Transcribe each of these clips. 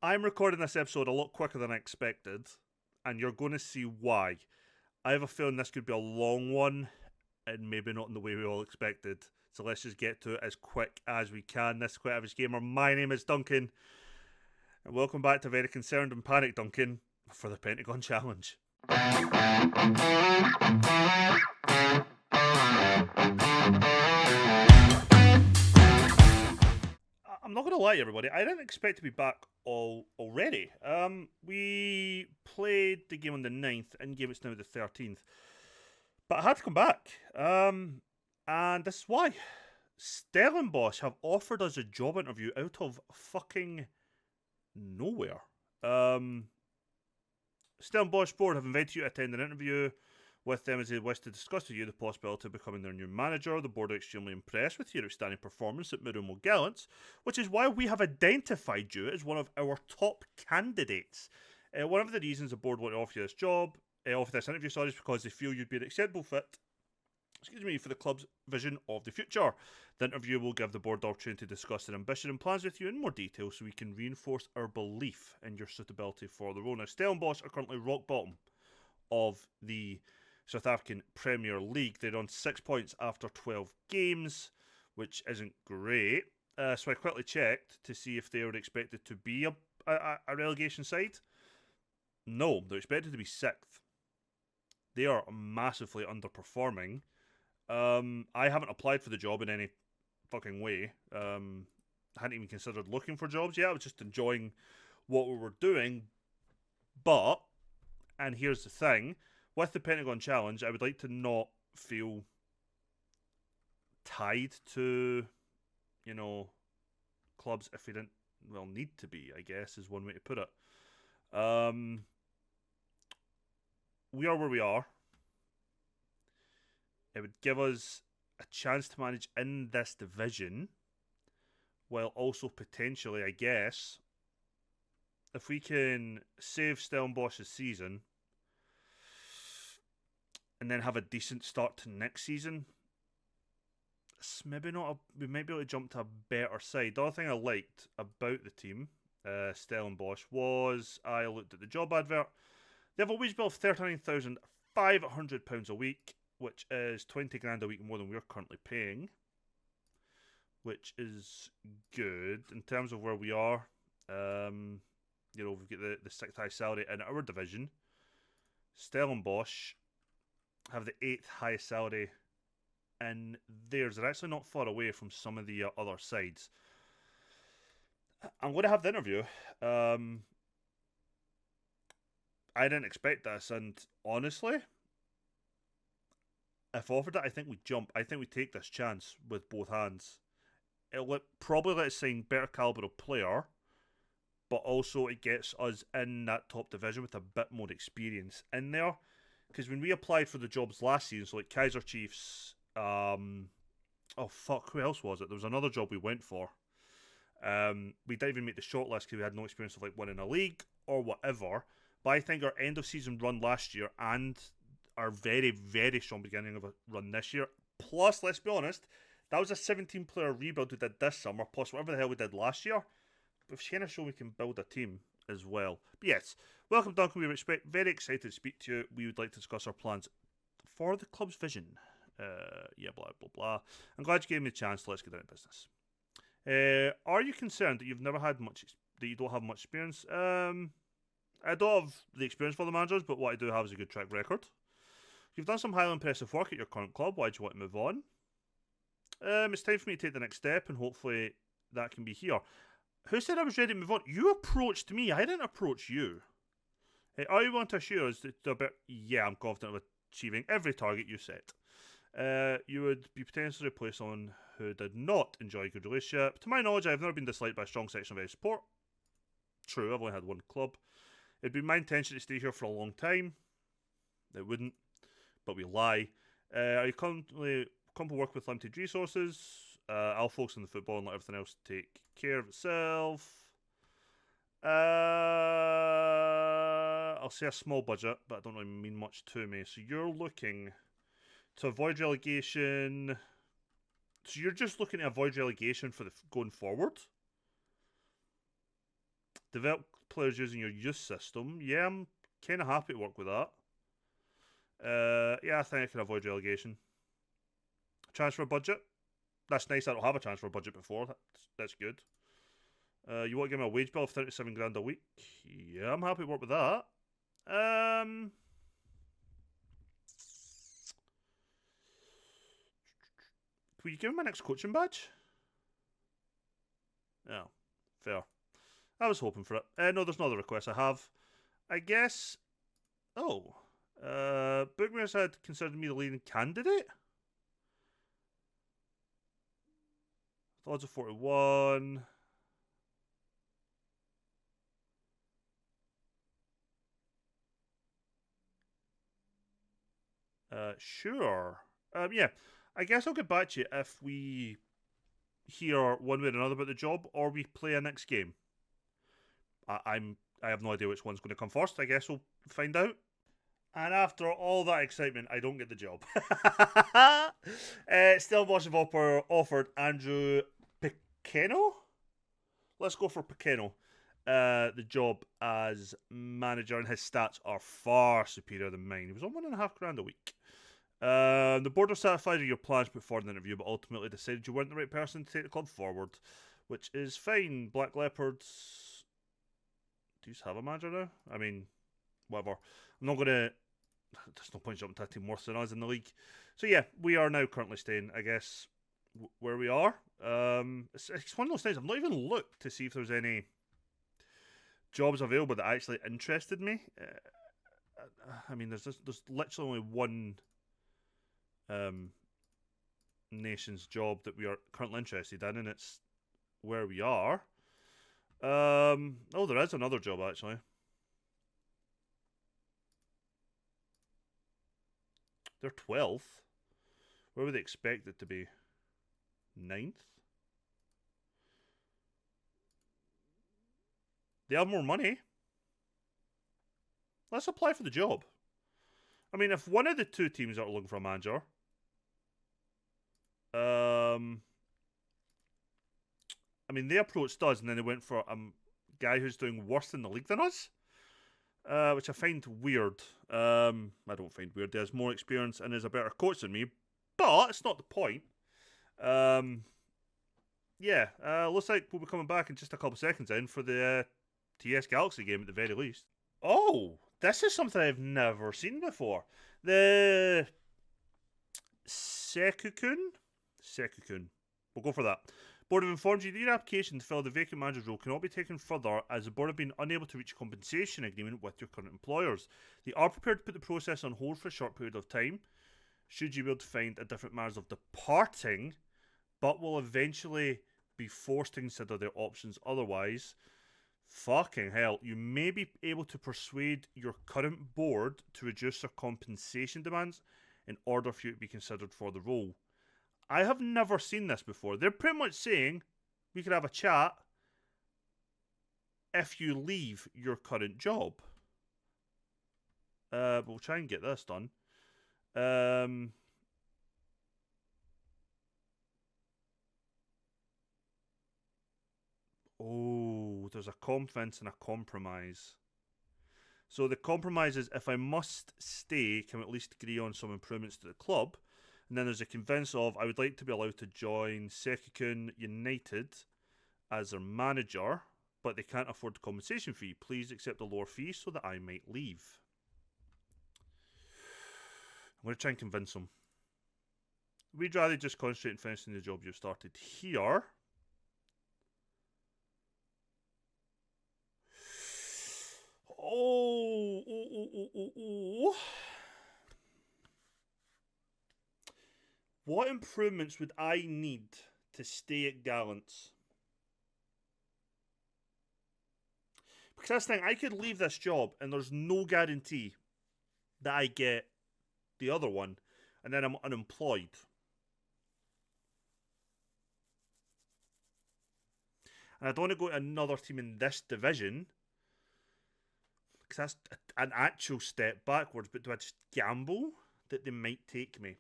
I'm recording this episode a lot quicker than I expected, and you're going to see why. I have a feeling this could be a long one, and maybe not in the way we all expected. So let's just get to it as quick as we can. This is Quite Average Gamer. My name is Duncan, and welcome back to Very Concerned and Panicked Duncan for the Pentagon Challenge. I'm not going to lie to everybody, I didn't expect to be back already. We played the game on the 9th, in game it's now the 13th. But I had to come back. And this is why. Stellenbosch have offered us a job interview out of fucking nowhere. Stellenbosch board have invited you to attend an interview with them as they wish to discuss with you the possibility of becoming their new manager. The board are extremely impressed with your outstanding performance at Mirumo Gallants, which is why we have identified you as one of our top candidates. One of the reasons the board want to offer you this job, offer this interview, is because they feel you'd be an acceptable fit for the club's vision of the future. The interview will give the board the opportunity to discuss their ambition and plans with you in more detail so we can reinforce our belief in your suitability for the role. Now, Stellenbosch are currently rock bottom of the South African Premier League. They're on 6 points after 12 games, which isn't great. So I quickly checked to see if they were expected to be a relegation side. No, they're expected to be 6th. They are massively underperforming. I haven't applied for the job in any fucking way. I hadn't even considered looking for jobs yet. I was just enjoying what we were doing. But, and here's the thing, with the Pentagon Challenge, I would like to not feel tied to, clubs if we didn't, need to be, I guess, is one way to put it. We are where we are. It would give us a chance to manage in this division, while also potentially, I guess, if we can save Stellenbosch's season and then have a decent start to next season, we might be able to jump to a better side. The other thing I liked about the team, Stellenbosch, was I looked at the job advert. They have a wage bill of £39,500 a week, which is 20 grand a week more than we're currently paying, which is good in terms of where we are. We've got the 6th highest salary in our division. Stellenbosch have the 8th highest salary in theirs. They're actually not far away from some of the other sides. I'm going to have the interview. I didn't expect this, and honestly, if offered it, I think we jump. I think we take this chance with both hands. It'll probably let us sign better caliber of player, but also it gets us in that top division with a bit more experience in there. Because when we applied for the jobs last season, so like Kaiser Chiefs, who else was it? There was another job we went for. We didn't even make the shortlist because we had no experience of winning a league or whatever. But I think our end of season run last year and our very, very strong beginning of a run this year, plus, let's be honest, that was a 17-player rebuild we did this summer, plus whatever the hell we did last year. We've kind of shown we can build a team as well. But yes, welcome, Duncan. We were very excited to speak to you. We would like to discuss our plans for the club's vision. Blah, blah, blah. I'm glad you gave me a chance. Let's get down to business. Are you concerned that you don't have much experience? I don't have the experience for the managers, but what I do have is a good track record. You've done some highly impressive work at your current club. Why do you want to move on? It's time for me to take the next step, and hopefully that can be here. Who said I was ready to move on? You approached me. I didn't approach you. All you want to assure us that I'm confident of achieving every target you set. You would be potentially replaced someone who did not enjoy a good relationship. To my knowledge, I've never been disliked by a strong section of any support. True, I've only had one club. It'd be my intention to stay here for a long time. It wouldn't, but we lie. Are you comfortable working with limited resources? I'll focus on the football and let everything else take care of itself. I'll say a small budget, but I don't really mean much to me. So you're looking to avoid relegation. So you're just looking to avoid relegation for going forward? Develop players using your youth system. Yeah, I'm kind of happy to work with that. Yeah, I think I can avoid relegation. Transfer budget. That's nice. I don't have a transfer budget before. That's good. You want to give me a wage bill of 37 grand a week? Yeah, I'm happy to work with that. Can you give me my next coaching badge? Yeah, fair. I was hoping for it. No, there's no other requests I have. I guess. Oh. Bookmakers had considered me the leading candidate. Odds of 41. Sure. Yeah. I guess I'll get back to you if we hear one way or another about the job, or we play a next game. I have no idea which one's going to come first. I guess we'll find out. And after all that excitement, I don't get the job. Stellenbosch have offered Andrew Piceno. Let's go for Piceno. The job as manager, and his stats are far superior than mine. He was on £1.5 grand a week. The board were satisfied with your plans before the interview, but ultimately decided you weren't the right person to take the club forward, which is fine. Black Leopards. Do you have a manager now? I mean, whatever. I'm not going to. There's no point jumping to a team worse than us in the league. So yeah, we are now currently staying, I guess, where we are. It's one of those things. I've not even looked to see if there's any jobs available that actually interested me. I mean, there's literally only one nation's job that we are currently interested in, and it's where we are. Oh, there is another job actually. They're 12th. Where would they expect it to be? 9th? They have more money. Let's apply for the job. I mean, if one of the two teams are looking for a manager, I mean, they approached us and then they went for a guy who's doing worse in the league than us, which I find weird. I don't find weird. He has more experience and is a better coach than me, but it's not the point. Yeah, looks like we'll be coming back in just a couple seconds in for the TS Galaxy game at the very least. Oh, this is something I've never seen before. The Sekukun? We'll go for that. Board have informed you that your application to fill the vacant manager's role cannot be taken further as the board have been unable to reach a compensation agreement with your current employers. They are prepared to put the process on hold for a short period of time, should you be able to find a different manner of departing, but will eventually be forced to consider their options otherwise. Fucking hell, you may be able to persuade your current board to reduce their compensation demands in order for you to be considered for the role. I have never seen this before. They're pretty much saying we could have a chat if you leave your current job. We'll try and get this done. Oh, there's a conference and a compromise. So the compromise is if I must stay, can we at least agree on some improvements to the club? And then there's a convince of I would like to be allowed to join Sekukun United as their manager, but they can't afford the compensation fee. Please accept a lower fee so that I might leave. I'm going to try and convince them. We'd rather just concentrate on finishing the job you've started here. Oh. What improvements would I need to stay at Gallants? Because that's the thing, I could leave this job and there's no guarantee that I get the other one, and then I'm unemployed. And I don't want to go to another team in this division, because that's an actual step backwards, but do I just gamble that they might take me?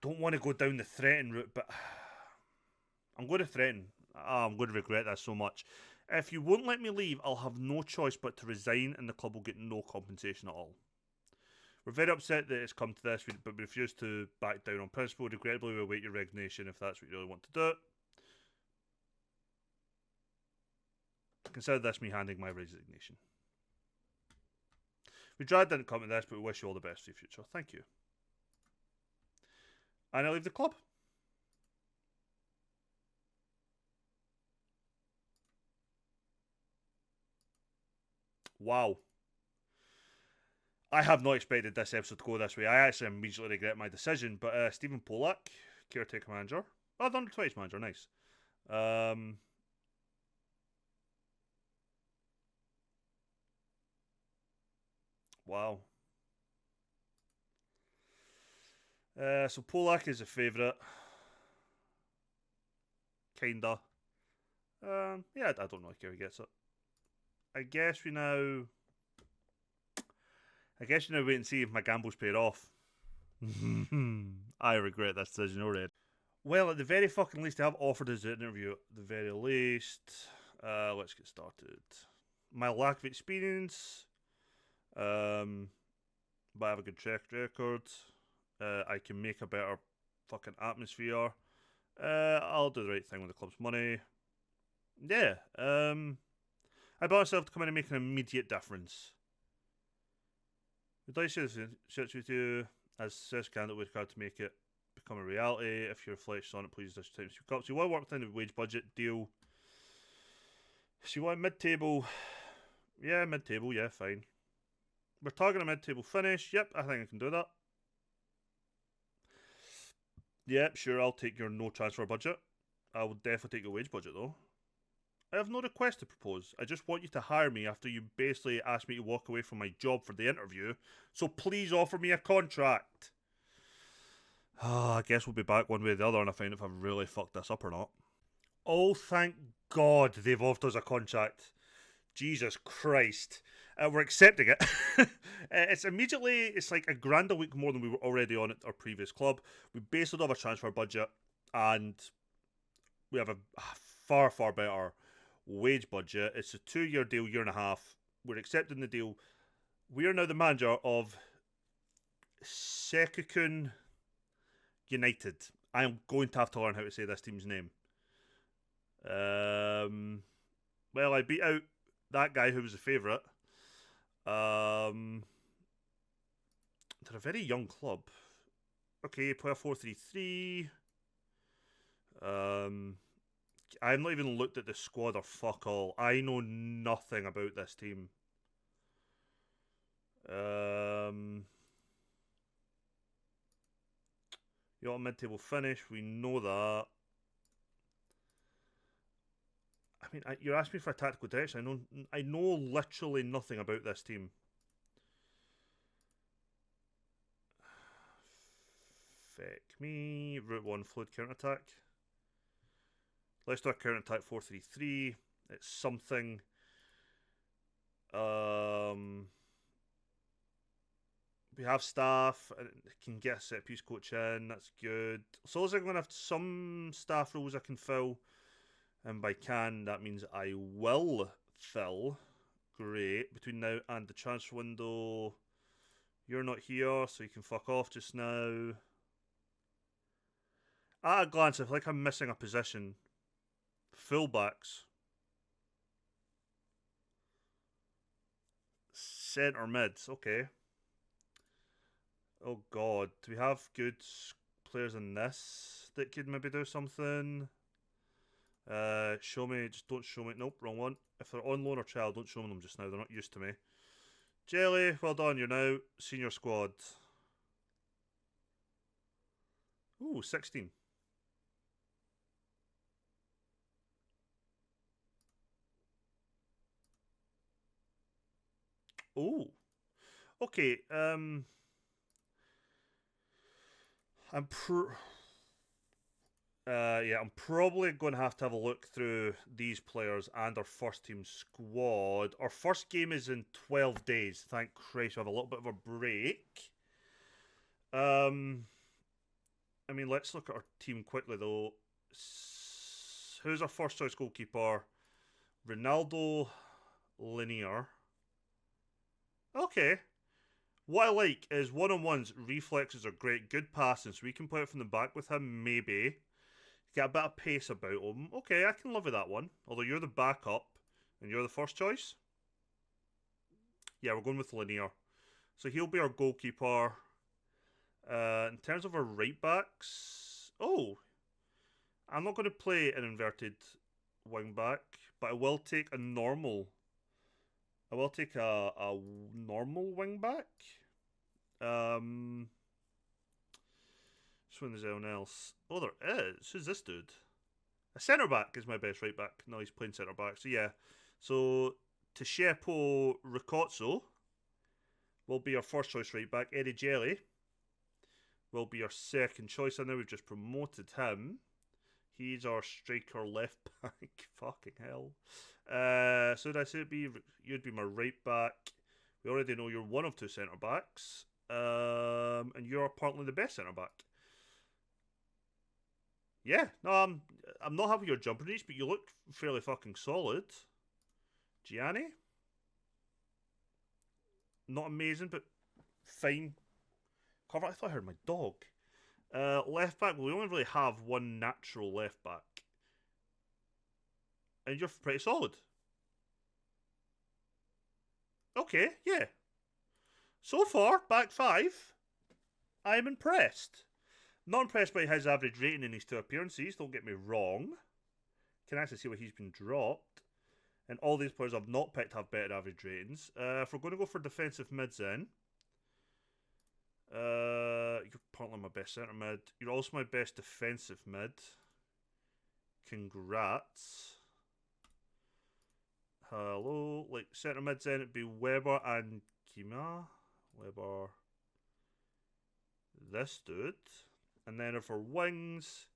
don't want to go down the threaten route, but I'm going to threaten. I'm going to regret that so much. If you won't let me leave, I'll have no choice but to resign and the club will get no compensation at all. We're very upset that it's come to this, but we refuse to back down on principle. Regrettably, we await your resignation if that's what you really want to do. Consider this me handing my resignation. We tried didn't come to this, but we wish you all the best for your future. Thank you. And I leave the club. Wow. I have not expected this episode to go this way. I actually immediately regret my decision, but Stephen Polak, caretaker manager. Oh, the under-20s manager, nice. Wow. So Polak is a favourite. Kinda. Yeah, I don't know if he gets it. I guess we now wait and see if my gambles paid off. I regret that decision already. Well, at the very fucking least, I have offered us an interview. At the very least, let's get started. My lack of experience, but I have a good track record. I can make a better fucking atmosphere. I'll do the right thing with the club's money. Yeah. I bought myself to come in and make an immediate difference. We'd like to share with you as such candidate we've got to make it become a reality. If you're reflects on it, please this time speak up. So you want to work within the wage budget deal. So you want mid-table. Yeah, mid-table, yeah, fine. We're targeting a mid-table finish. Yep, I think I can do that. Yep, sure, I'll take your no transfer budget. I will definitely take your wage budget though. I have no request to propose. I just want you to hire me after you basically asked me to walk away from my job for the interview. So please offer me a contract. I guess we'll be back one way or the other and I find if I've really fucked this up or not. Oh, thank God they've offered us a contract. Jesus Christ. We're accepting it. It's like $1,000 a week more than we were already on at our previous club. We basically have a transfer budget and we have a far, far better wage budget. It's a 2-year deal, year and a half. We're accepting the deal. We are now the manager of Sekukun United. I am going to have to learn how to say this team's name. Well, I beat out that guy who was a favourite. They're a very young club. Okay, play a 4-3-3. I've not even looked at the squad or fuck all. I know nothing about this team. You want a mid-table finish? We know that. I mean, you're asking me for a tactical direction. I know literally nothing about this team. Feck me. Route 1 fluid counter-attack. Let's do a counter-attack 4-3-3. It's something. We have staff and can get a set piece coach in. That's good. So I'm going to have some staff roles I can fill. And by can, that means I will fill. Great. Between now and the transfer window, you're not here, so you can fuck off just now. At a glance, I feel like I'm missing a position. Fullbacks. Centre mids, okay. Oh god, do we have good players in this that could maybe do something? Show me, just don't show me. Nope, wrong one. If they're on loan or trial, don't show them just now. They're not used to me. Jelly, well done. You're now senior squad. Ooh, 16. Ooh. Okay, I'm probably going to have a look through these players and our first team squad. Our first game is in 12 days. Thank Christ we have a little bit of a break. I mean, let's look at our team quickly though. Who's our first choice goalkeeper? Ronaldo, Linear. Okay. What I like is one-on-ones, reflexes are great, good passing, so we can play it from the back with him, maybe. Get a bit of pace about him. Okay, I can live with that one. Although you're the backup, and you're the first choice. Yeah, we're going with Linear. So he'll be our goalkeeper. In terms of our right backs... Oh, I'm not going to play an inverted wing back, but I will take a normal... I will take a normal wing back. Just when there's anyone else. Oh, there is. Who's this dude? A centre back is my best right back. No, he's playing centre back. So yeah. So Tishepo Ricozzo will be our first choice right back. Eddie Jelly will be our second choice. I know we've just promoted him. He's our striker left back. Fucking hell. So did I say you'd be my right back? We already know you're one of two centre backs. And you're apparently the best centre back. Yeah, no, I'm not happy with your jumper reach, but you look fairly fucking solid. Gianni? Not amazing, but fine. Cover, I thought I heard my dog. Left back, well, we only really have one natural left back. And you're pretty solid. Okay, yeah. So far, back five, I'm impressed. Not impressed by his average rating in his two appearances, don't get me wrong. Can actually see what he's been dropped. And all these players I've not picked have better average ratings. If we're going to go for defensive mids then. You're partly my best centre mid. You're also my best defensive mid. Congrats. Hello. Like, centre mids then, it'd be Weber and Kima. Weber. This dude. And then for wings,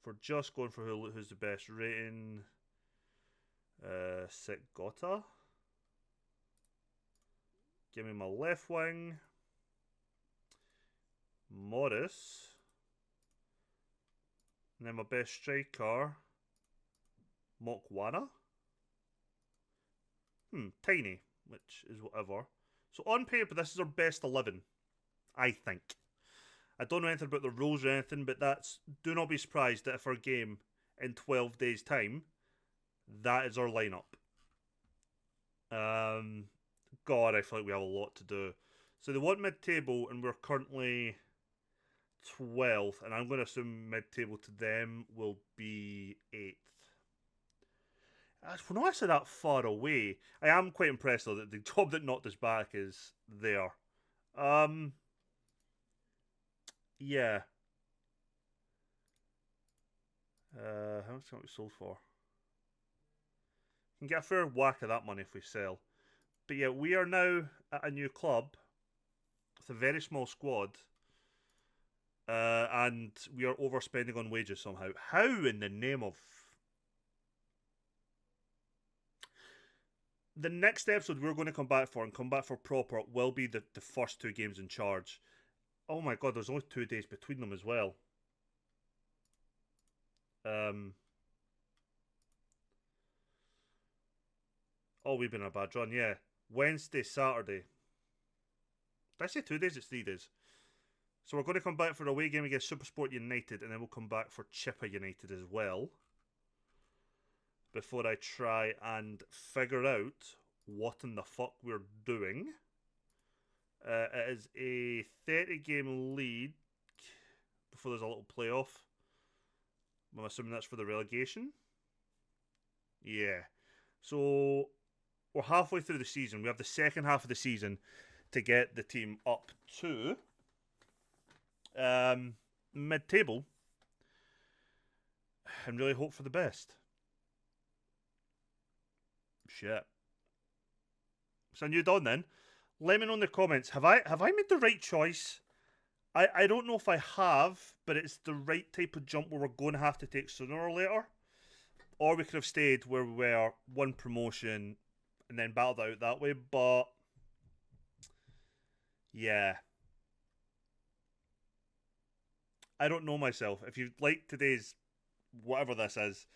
for just going for who's the best rating, Gota. Give me my left wing, Morris. And then my best striker, Mokwana. Tiny, which is whatever. So on paper, this is our best 11, I think. I don't know anything about the rules or anything, but do not be surprised that if our game in 12 days' time, that is our lineup. God, I feel like we have a lot to do. So they want mid-table, and we're currently 12th, and I'm going to assume mid-table to them will be 8th. We're not actually that far away. I am quite impressed, though, that the job that knocked us back is there. Yeah. How much can we sold for? We can get a fair whack of that money if we sell. But yeah, we are now at a new club with a very small squad. And we are overspending on wages somehow. How in the name of... The next episode we're going to come back for, and come back for proper, will be the first two games in charge. Oh my god, there's only 2 days between them as well. Oh, we've been a bad run, yeah. Wednesday, Saturday. Did I say 2 days? It's 3 days. So we're going to come back for a away game against Supersport United, and then we'll come back for Chippa United as well. Before I try and figure out what in the fuck we're doing. It is a 30-game league before there's a little playoff. I'm assuming that's for the relegation. Yeah. So we're halfway through the season. We have the second half of the season to get the team up to mid-table and really hope for the best. Shit. So new done then. Let me know in the comments. Have I made the right choice? I don't know if I have, but it's the right type of jump where we're going to have to take sooner or later. Or we could have stayed where we were, one promotion, and then battled out that way. But yeah, I don't know myself. If you like today's whatever this is,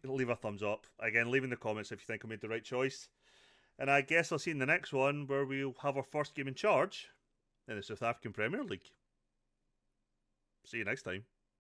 leave a thumbs up. Again, leave in the comments if you think I made the right choice. And I guess I'll see you in the next one where we'll have our first game in charge in the South African Premier League. See you next time.